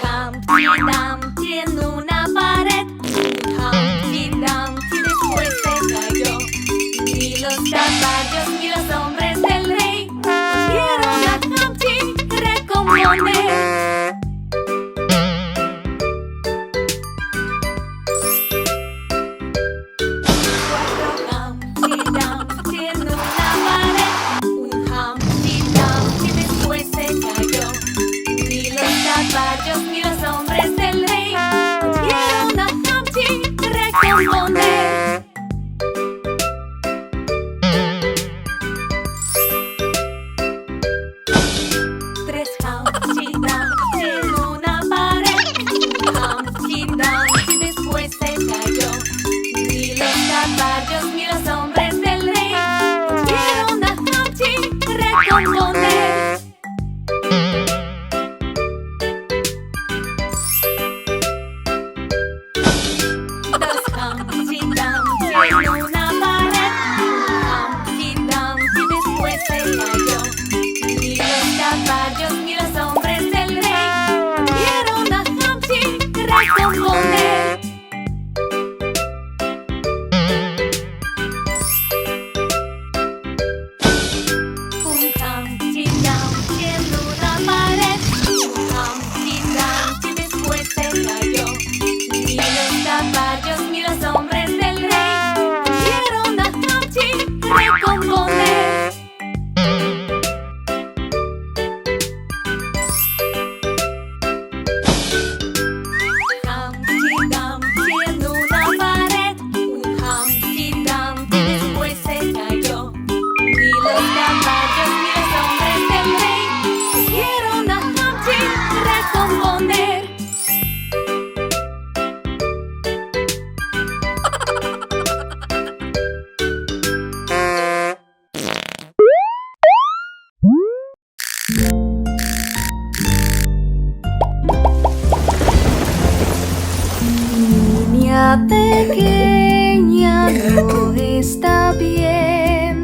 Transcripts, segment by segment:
Humpty Dumpty en una pared. Humpty Dumpty después se cayó. Ni los caballos ni los hombres del rey pudieron a Humpty recomponer. Humpty Dumpty en una pared. Humpty Dumpty después se cayó. Ni los caballos ni los hombres del rey pudieron a Humpty recomponer. Tres Humpty Dumpty en una pared. Humpty Dumpty después se cayó. Ni los caballos ni los hombres del rey pudieron a Humpty recomponer. Humpty Dumpty en una pared. Humpty Dumpty después se cayó. Ni los caballos ni los hombres del rey pudieron a Humpty recomponer. Humpty Dumpty en una pared. Humpty Dumpty después se cayó. Ni los caballos ni los hombres del rey pudieron a Humpty recomponer. Humpty Dumpty en una pared. Humpty Dumpty después se cayó. Ni los caballos ni los hombres del rey pudieron a Humpty recomponer. Niña pequeña, no está bien.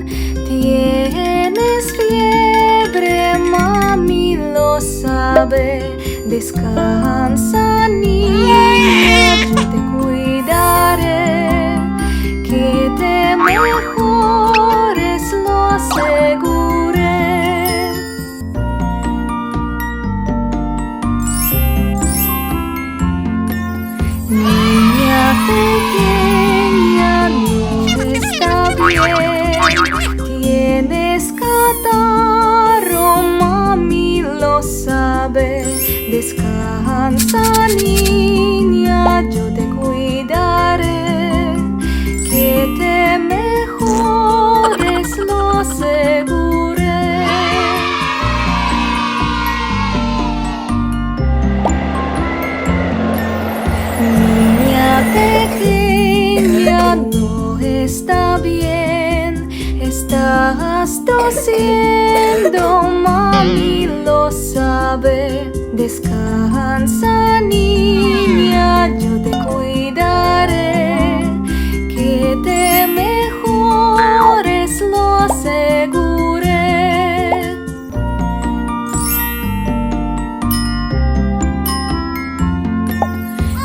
Tienes fiebre, mami lo sabe. Descansa, niña, yo te cuidaré. Que te mejores, lo aseguré. Niña pequeña, no está bien. Tienes catarro, mami lo sabe. Descansa, niña, yo te cuidaré. Que te mejores, lo aseguré. Niña pequeña, no está bien. Estás tosiendo, mami lo sabe. Descansa, niña, yo te cuidaré. Que te mejores, lo aseguré.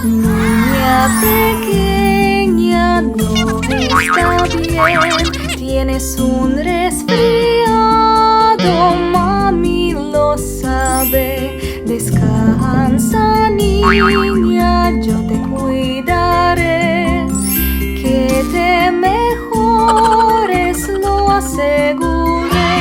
Niña pequeña, no está bien. Tienes un resfriado, mami lo sabe. Descansa, niña, yo te cuidaré. Que te mejores, lo aseguré.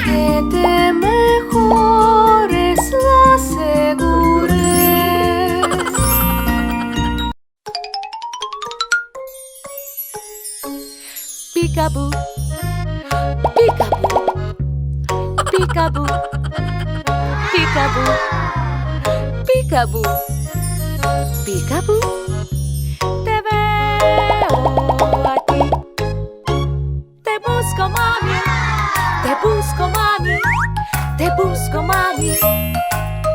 Que te mejores, lo aseguré. Peekaboo, peekaboo, peekaboo, peekaboo, peekaboo, peekaboo. Te veo a ti. Te busco, mami. Te busco, mami. Te busco, mami.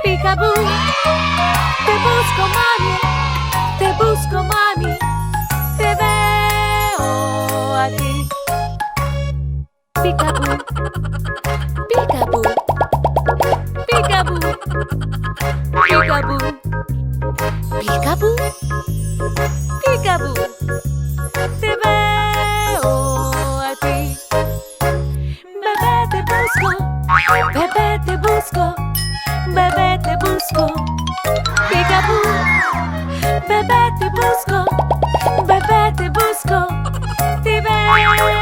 Peekaboo. Te busco, mami. Bebé te busco, bebé te busco, te veo aquí.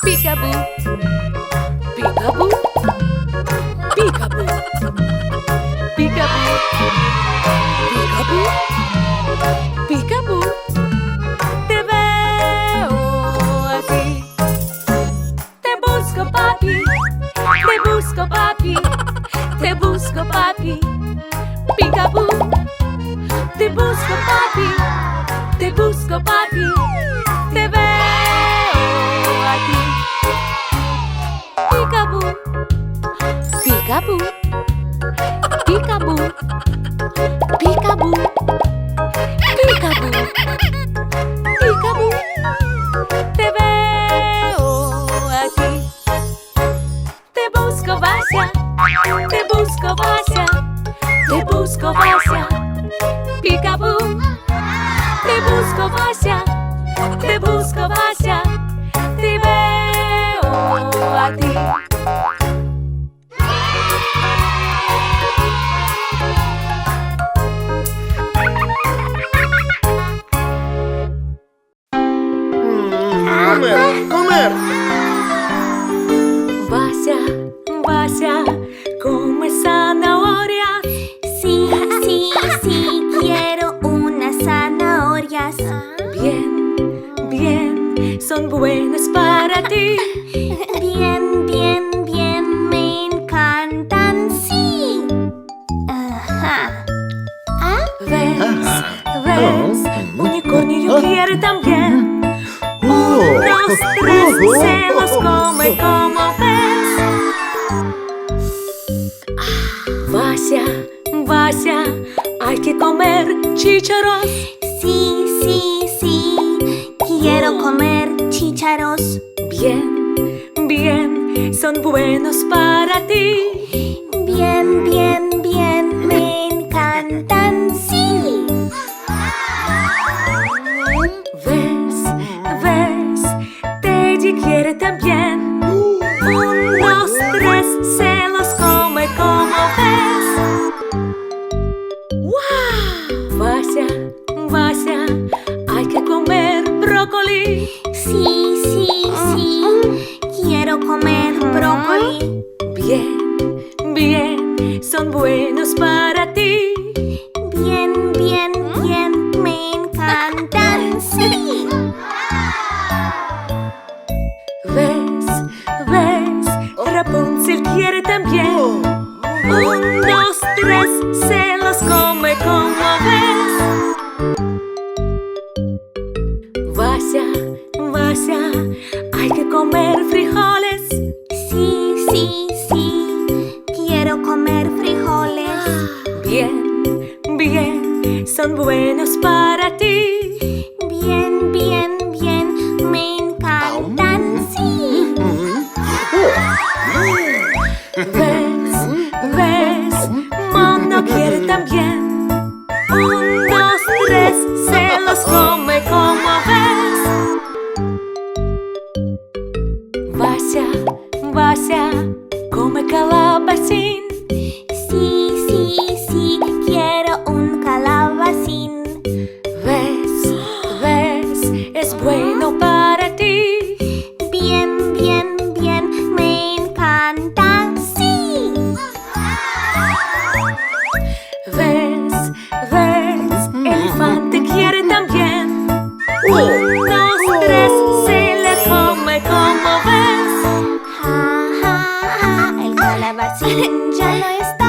Peekaboo, peekaboo, peekaboo, peekaboo, peekaboo, peekaboo, te veo aquí. Te busco papi, te busco papi, te busco papi. Peekaboo, te busco papi, te busco papi, te veo aquí. Peekaboo, peekaboo, peekaboo, peekaboo, peekaboo, peekaboo, te veo aquí. Te busco Vasia, te busco Vasia, te busco Vasia, Peekaboo. Te busco Vasia, te busco Vasia, te veo a ti. ¡Comer! ¡Comer! Vasia, Vasia, come zanahoria. Sí, sí, sí, quiero unas zanahorias. Bien, bien, son buenas para ti. Bien, bien, bien, me encantan, sí. Ajá. ¿Ah? ¿Ves? ¿Ves? Unicornio quiere también. Oh. 1, 2, 3, se los come como ves. Vasia, Vasia, hay que comer chícharos. Sí, sí, sí, quiero comer chícharos. Bien, bien, son buenos para ti. Bien, bien, bien, me encantan, sí. ¿Ves? ¿Ves? Teddy quiere también. 1, 2, 3, se los come como ves. ¡Wow! Vasia, Vasia, hay que comer brócoli. Sí, sí, sí, quiero comer brócoli. Bien, bien, son buenos para ti. Bien, bien, bien, me encantan, sí. ¿Ves? ¿Ves? Rapunzel quiere también. 1, 2, 3, se los come como ves. Vasia, Vasia, hay que comer frijoles. Sí, sí, sí, quiero comer frijoles. Bien, bien, son buenos para ti. Bien, bien, bien, me encantan, sí. ¿Ves? ¿Ves? Mono quiere también. 1, 2, 3, se los come como ves. Vasia, Vasia, come calabacín. Sí, sí, sí, quiero un calabacín. ¿Ves? ¿Ves? Es bueno para ti. Bien, bien, bien, me encantan, sí. ¿Ves? ¿Ves? Elefante quiere también. 1, 2, 3, se le come como ves. Ja, ja, ja, el calabacín ya no está.